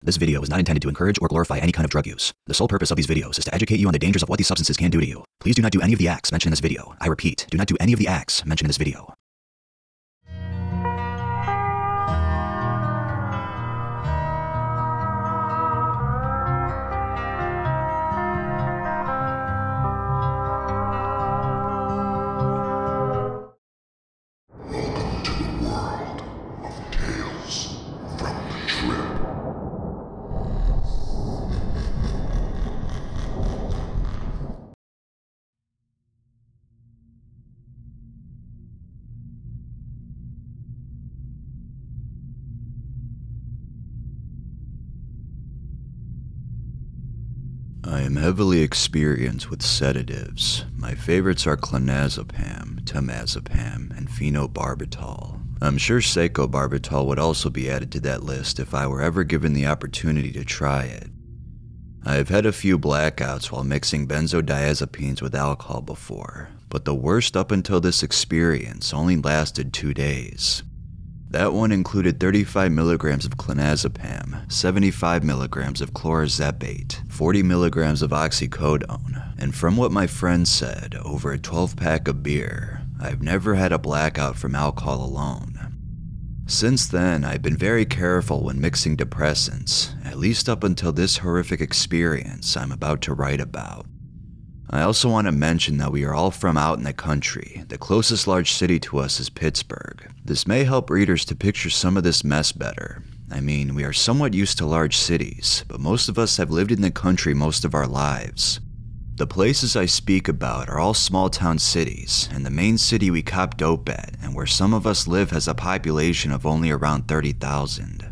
This video is not intended to encourage or glorify any kind of drug use. The sole purpose of these videos is to educate you on the dangers of what these substances can do to you. Please do not do any of the acts mentioned in this video. I repeat, do not do any of the acts mentioned in this video. I am heavily experienced with sedatives. My favorites are clonazepam, temazepam, and phenobarbital. I'm sure secobarbital would also be added to that list if I were ever given the opportunity to try it. I have had a few blackouts while mixing benzodiazepines with alcohol before, but the worst up until this experience only lasted 2 days. That one included 35 milligrams of clonazepam, 75 milligrams of clorazepate, 40 milligrams of oxycodone, and from what my friend said, over a 12-pack of beer. I've never had a blackout from alcohol alone. Since then, I've been very careful when mixing depressants, at least up until this horrific experience I'm about to write about. I also want to mention that we are all from out in the country. The closest large city to us is Pittsburgh. This may help readers to picture some of this mess better. I mean, we are somewhat used to large cities, but most of us have lived in the country most of our lives. The places I speak about are all small town cities, and the main city we cop dope at, and where some of us live, has a population of only around 30,000.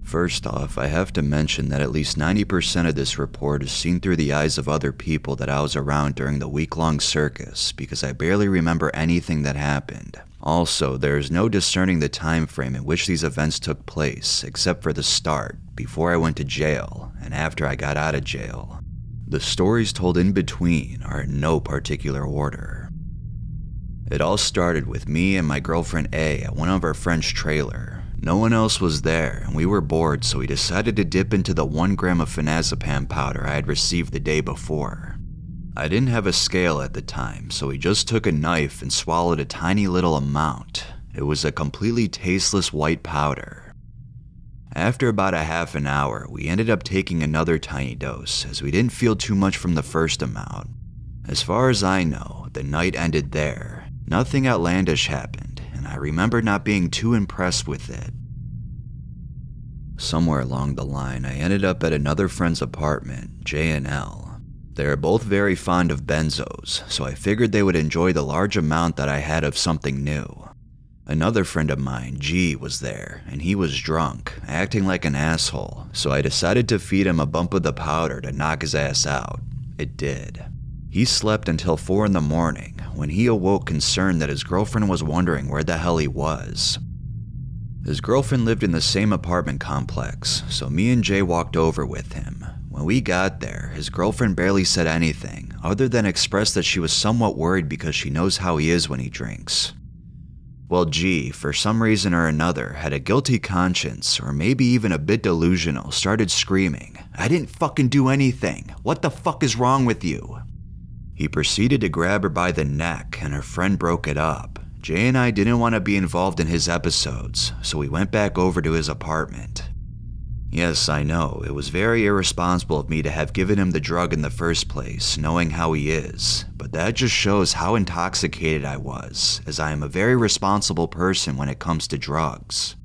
First off, I have to mention that at least 90% of this report is seen through the eyes of other people that I was around during the week-long circus, because I barely remember anything that happened. Also, there is no discerning the time frame in which these events took place, except for the start, before I went to jail, and after I got out of jail. The stories told in between are in no particular order. It all started with me and my girlfriend A at one of our friends' trailer. No one else was there, and we were bored, so we decided to dip into the 1 gram of Phenazepam powder I had received the day before. I didn't have a scale at the time, so we just took a knife and swallowed a tiny little amount. It was a completely tasteless white powder. After about a half an hour, we ended up taking another tiny dose, as we didn't feel too much from the first amount. As far as I know, the night ended there. Nothing outlandish happened, and I remember not being too impressed with it. Somewhere along the line, I ended up at another friend's apartment, J and L. They are both very fond of benzos, so I figured they would enjoy the large amount that I had of something new. Another friend of mine, G, was there, and he was drunk, acting like an asshole, so I decided to feed him a bump of the powder to knock his ass out. It did. He slept until 4 in the morning, when he awoke concerned that his girlfriend was wondering where the hell he was. His girlfriend lived in the same apartment complex, so me and Jay walked over with him. When we got there, his girlfriend barely said anything, other than express that she was somewhat worried because she knows how he is when he drinks. Well, G, for some reason or another, had a guilty conscience, or maybe even a bit delusional, started screaming, "I didn't fucking do anything! What the fuck is wrong with you?" He proceeded to grab her by the neck, and her friend broke it up. Jay and I didn't want to be involved in his episodes, so we went back over to his apartment. Yes, I know, it was very irresponsible of me to have given him the drug in the first place, knowing how he is, but that just shows how intoxicated I was, as I am a very responsible person when it comes to drugs.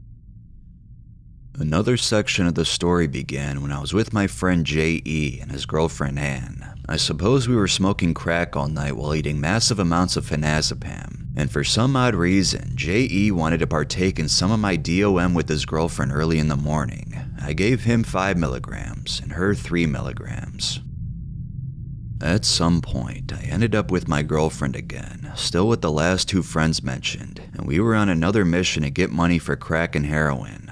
Another section of the story began when I was with my friend J.E. and his girlfriend Ann. I suppose we were smoking crack all night while eating massive amounts of Phenazepam, and for some odd reason, J.E. wanted to partake in some of my DOM with his girlfriend early in the morning. I gave him 5 milligrams and her 3 milligrams. At some point, I ended up with my girlfriend again, still with the last 2 friends mentioned, and we were on another mission to get money for crack and heroin.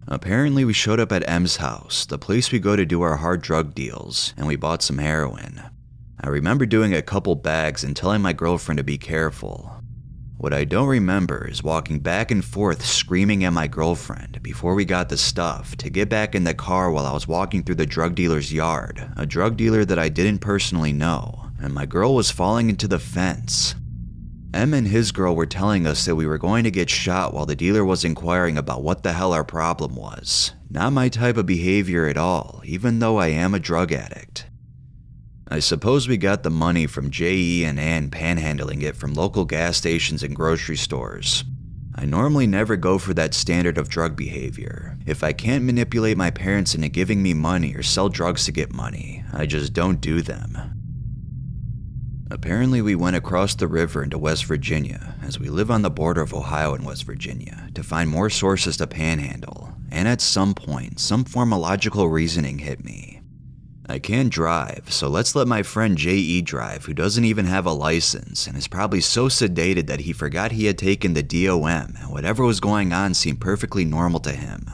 Apparently, we showed up at M's house, the place we go to do our hard drug deals, and we bought some heroin. I remember doing a couple bags and telling my girlfriend to be careful. What I don't remember is walking back and forth screaming at my girlfriend before we got the stuff to get back in the car while I was walking through the drug dealer's yard, a drug dealer that I didn't personally know, and my girl was falling into the fence. M and his girl were telling us that we were going to get shot while the dealer was inquiring about what the hell our problem was. Not my type of behavior at all, even though I am a drug addict. I suppose we got the money from J.E. and Ann panhandling it from local gas stations and grocery stores. I normally never go for that standard of drug behavior. If I can't manipulate my parents into giving me money or sell drugs to get money, I just don't do them. Apparently we went across the river into West Virginia, as we live on the border of Ohio and West Virginia, to find more sources to panhandle, and at some point, some form of logical reasoning hit me. I can't drive, so let's let my friend J.E. drive, who doesn't even have a license and is probably so sedated that he forgot he had taken the DOM and whatever was going on seemed perfectly normal to him.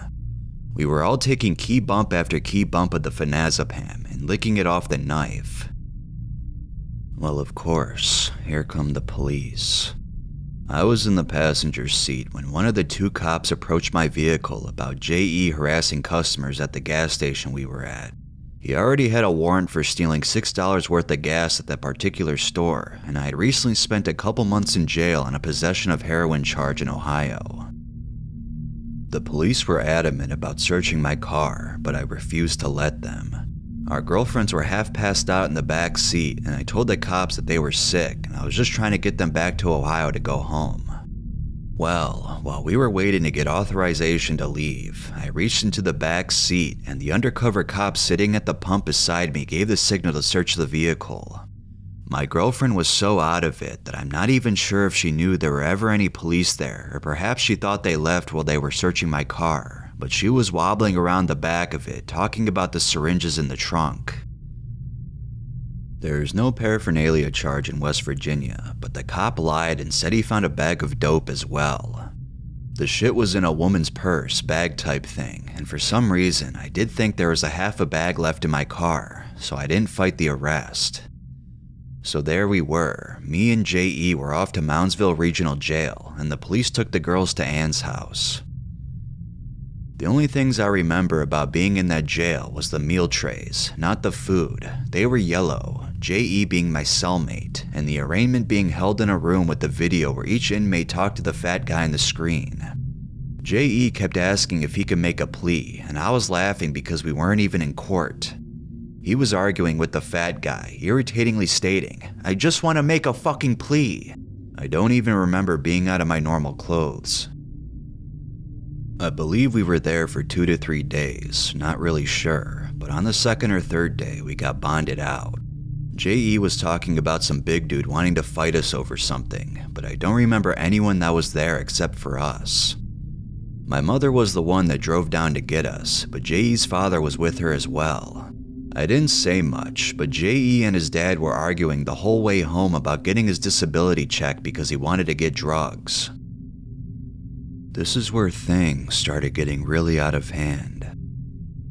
We were all taking key bump after key bump of the Phenazepam and licking it off the knife. Well, of course, here come the police. I was in the passenger seat when one of the two cops approached my vehicle about J.E. harassing customers at the gas station we were at. He already had a warrant for stealing $6 worth of gas at that particular store, and I had recently spent a couple months in jail on a possession of heroin charge in Ohio. The police were adamant about searching my car, but I refused to let them. Our girlfriends were half passed out in the back seat, and I told the cops that they were sick and I was just trying to get them back to Ohio to go home. Well, while we were waiting to get authorization to leave, I reached into the back seat and the undercover cop sitting at the pump beside me gave the signal to search the vehicle. My girlfriend was so out of it that I'm not even sure if she knew there were ever any police there, or perhaps she thought they left while they were searching my car, but she was wobbling around the back of it talking about the syringes in the trunk. There's no paraphernalia charge in West Virginia, but the cop lied and said he found a bag of dope as well. The shit was in a woman's purse, bag type thing, and for some reason I did think there was a half a bag left in my car, so I didn't fight the arrest. So there we were, me and J.E. were off to Moundsville Regional Jail, and the police took the girls to Ann's house. The only things I remember about being in that jail was the meal trays, not the food. They were yellow, J.E. being my cellmate, and the arraignment being held in a room with the video where each inmate talked to the fat guy on the screen. J.E. kept asking if he could make a plea, and I was laughing because we weren't even in court. He was arguing with the fat guy, irritatingly stating, "I just want to make a fucking plea." I don't even remember being out of my normal clothes. I believe we were there for 2 to 3 days, not really sure, but on the second or third day we got bonded out. J.E. was talking about some big dude wanting to fight us over something, but I don't remember anyone that was there except for us. My mother was the one that drove down to get us, but J.E.'s father was with her as well. I didn't say much, but J.E. and his dad were arguing the whole way home about getting his disability checked because he wanted to get drugs. This is where things started getting really out of hand.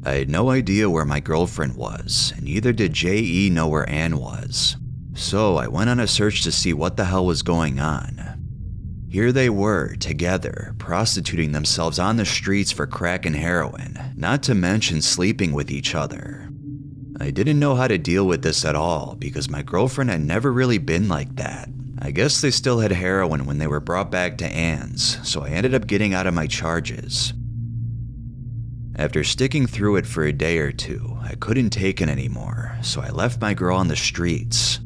I had no idea where my girlfriend was, and neither did J.E. know where Ann was. So I went on a search to see what the hell was going on. Here they were, together, prostituting themselves on the streets for crack and heroin, not to mention sleeping with each other. I didn't know how to deal with this at all because my girlfriend had never really been like that. I guess they still had heroin when they were brought back to Ann's, so I ended up getting out of my charges. After sticking through it for a day or two, I couldn't take it anymore, so I left my girl on the streets.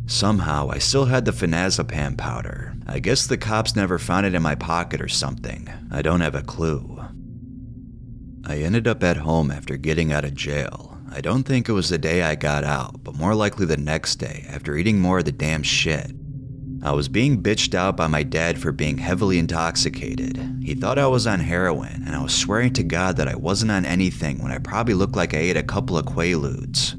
Somehow, I still had the Phenazepam powder. I guess the cops never found it in my pocket or something. I don't have a clue. I ended up at home after getting out of jail. I don't think it was the day I got out, but more likely the next day after eating more of the damn shit. I was being bitched out by my dad for being heavily intoxicated. He thought I was on heroin, and I was swearing to God that I wasn't on anything when I probably looked like I ate a couple of Quaaludes.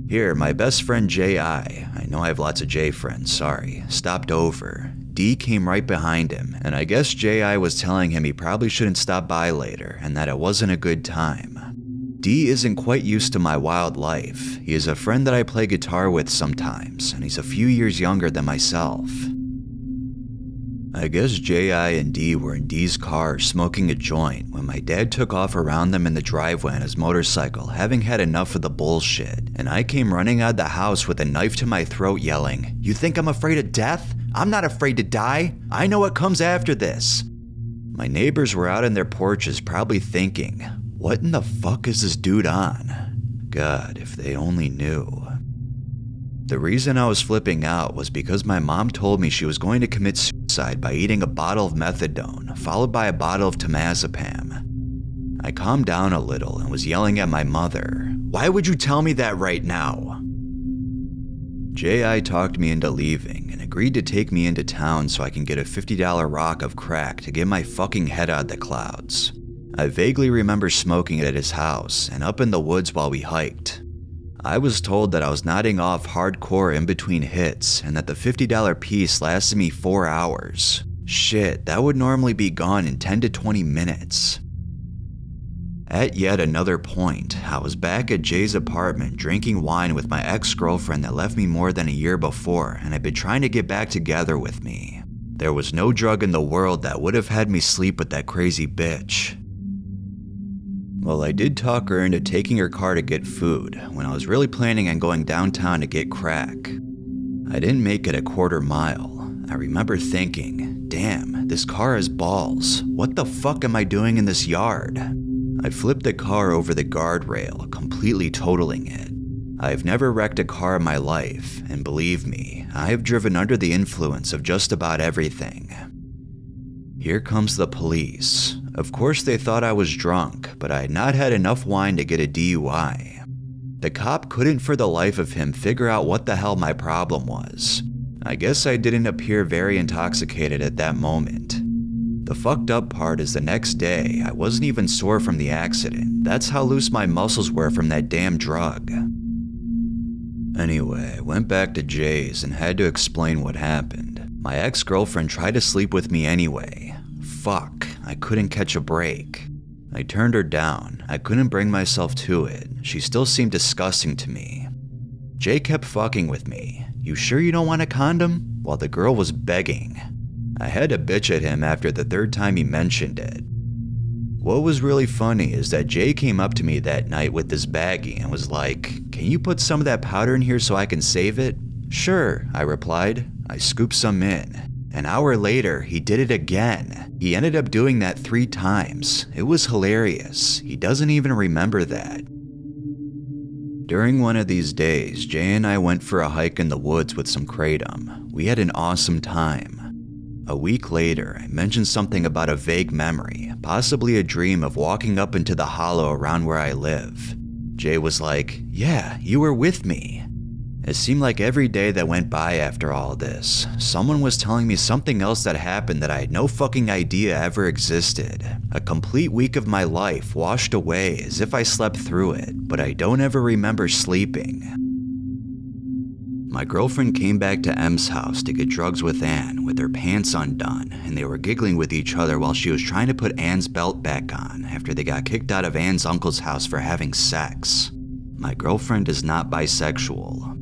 Here, my best friend J.I., I know I have lots of J friends, sorry, stopped over. D came right behind him, and I guess J.I. was telling him he probably shouldn't stop by later, and that it wasn't a good time. D isn't quite used to my wild life. He is a friend that I play guitar with sometimes, and he's a few years younger than myself. I guess J.I. and D were in D's car smoking a joint when my dad took off around them in the driveway on his motorcycle, having had enough of the bullshit, and I came running out of the house with a knife to my throat yelling, "You think I'm afraid of death? I'm not afraid to die. I know what comes after this." My neighbors were out on their porches probably thinking, what in the fuck is this dude on? God, if they only knew. The reason I was flipping out was because my mom told me she was going to commit suicide by eating a bottle of methadone, followed by a bottle of Phenazepam. I calmed down a little and was yelling at my mother, "Why would you tell me that right now?" J.I. talked me into leaving and agreed to take me into town so I can get a $50 rock of crack to get my fucking head out of the clouds. I vaguely remember smoking it at his house and up in the woods while we hiked. I was told that I was nodding off hardcore in between hits and that the $50 piece lasted me 4 hours. Shit, that would normally be gone in 10 to 20 minutes. At yet another point, I was back at Jay's apartment drinking wine with my ex-girlfriend that left me more than a year before and had been trying to get back together with me. There was no drug in the world that would have had me sleep with that crazy bitch. Well, I did talk her into taking her car to get food when I was really planning on going downtown to get crack. I didn't make it a quarter mile. I remember thinking, damn, this car has balls. What the fuck am I doing in this yard? I flipped the car over the guardrail, completely totaling it. I've never wrecked a car in my life, and believe me, I have driven under the influence of just about everything. Here comes the police. Of course they thought I was drunk, but I had not had enough wine to get a DUI. The cop couldn't for the life of him figure out what the hell my problem was. I guess I didn't appear very intoxicated at that moment. The fucked up part is the next day, I wasn't even sore from the accident. That's how loose my muscles were from that damn drug. Anyway, I went back to Jay's and had to explain what happened. My ex-girlfriend tried to sleep with me anyway. Fuck, I couldn't catch a break. I turned her down. I couldn't bring myself to it. She still seemed disgusting to me. Jay kept fucking with me. "You sure you don't want a condom?" While the girl was begging. I had to bitch at him after the third time he mentioned it. What was really funny is that Jay came up to me that night with this baggie and was like, "Can you put some of that powder in here so I can save it?" "Sure," I replied. I scooped some in. An hour later, he did it again. He ended up doing that 3 times. It was hilarious. He doesn't even remember that. During one of these days, Jay and I went for a hike in the woods with some kratom. We had an awesome time. A week later, I mentioned something about a vague memory, possibly a dream of walking up into the hollow around where I live. Jay was like, "Yeah, you were with me." It seemed like every day that went by after all this, someone was telling me something else that happened that I had no fucking idea ever existed. A complete week of my life washed away as if I slept through it, but I don't ever remember sleeping. My girlfriend came back to M's house to get drugs with Ann with her pants undone, and they were giggling with each other while she was trying to put Ann's belt back on after they got kicked out of Ann's uncle's house for having sex. My girlfriend is not bisexual.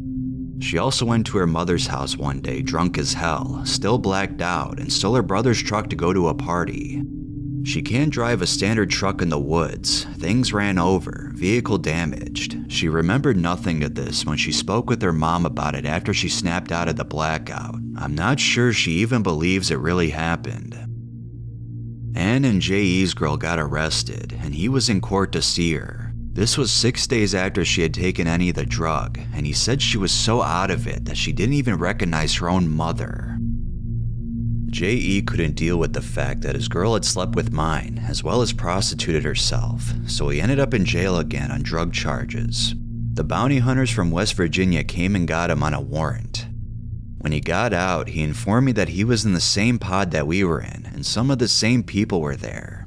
She also went to her mother's house one day drunk as hell, still blacked out, and stole her brother's truck to go to a party. She can't drive a standard truck in the woods. Things ran over, vehicle damaged. She remembered nothing of this when she spoke with her mom about it after she snapped out of the blackout. I'm not sure she even believes it really happened. Ann and J.E.'s girl got arrested, and he was in court to see her. This was 6 days after she had taken any of the drug, and he said she was so out of it that she didn't even recognize her own mother. J.E. couldn't deal with the fact that his girl had slept with mine, as well as prostituted herself, so he ended up in jail again on drug charges. The bounty hunters from West Virginia came and got him on a warrant. When he got out, he informed me that he was in the same pod that we were in, and some of the same people were there.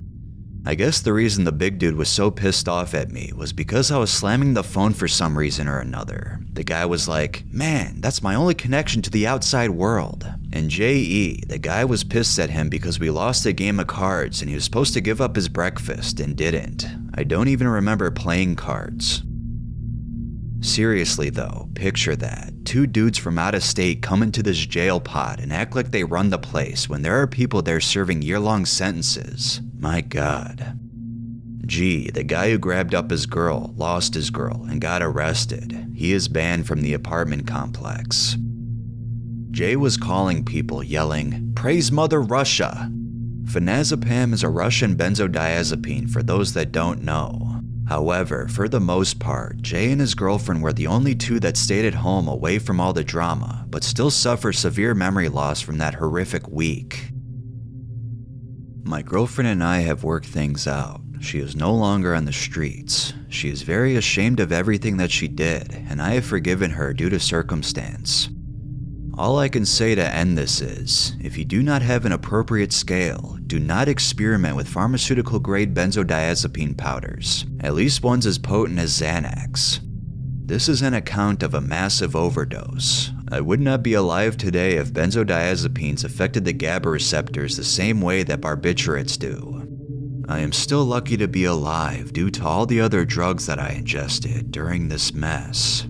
I guess the reason the big dude was so pissed off at me was because I was slamming the phone for some reason or another. The guy was like, "Man, that's my only connection to the outside world." And J.E., the guy was pissed at him because we lost a game of cards and he was supposed to give up his breakfast and didn't. I don't even remember playing cards. Seriously though, picture that. two dudes from out of state come into this jail pod and act like they run the place when there are people there serving year-long sentences. My God. G, the guy who grabbed up his girl, lost his girl, and got arrested. He is banned from the apartment complex. J was calling people, yelling, "Praise Mother Russia!" Phenazepam is a Russian benzodiazepine for those that don't know. However, for the most part, Jay and his girlfriend were the only two that stayed at home away from all the drama, but still suffer severe memory loss from that horrific week. My girlfriend and I have worked things out. She is no longer on the streets. She is very ashamed of everything that she did, and I have forgiven her due to circumstance. All I can say to end this is, if you do not have an appropriate scale, do not experiment with pharmaceutical-grade benzodiazepine powders, at least ones as potent as Xanax. This is an account of a massive overdose. I would not be alive today if benzodiazepines affected the GABA receptors the same way that barbiturates do. I am still lucky to be alive due to all the other drugs that I ingested during this mess.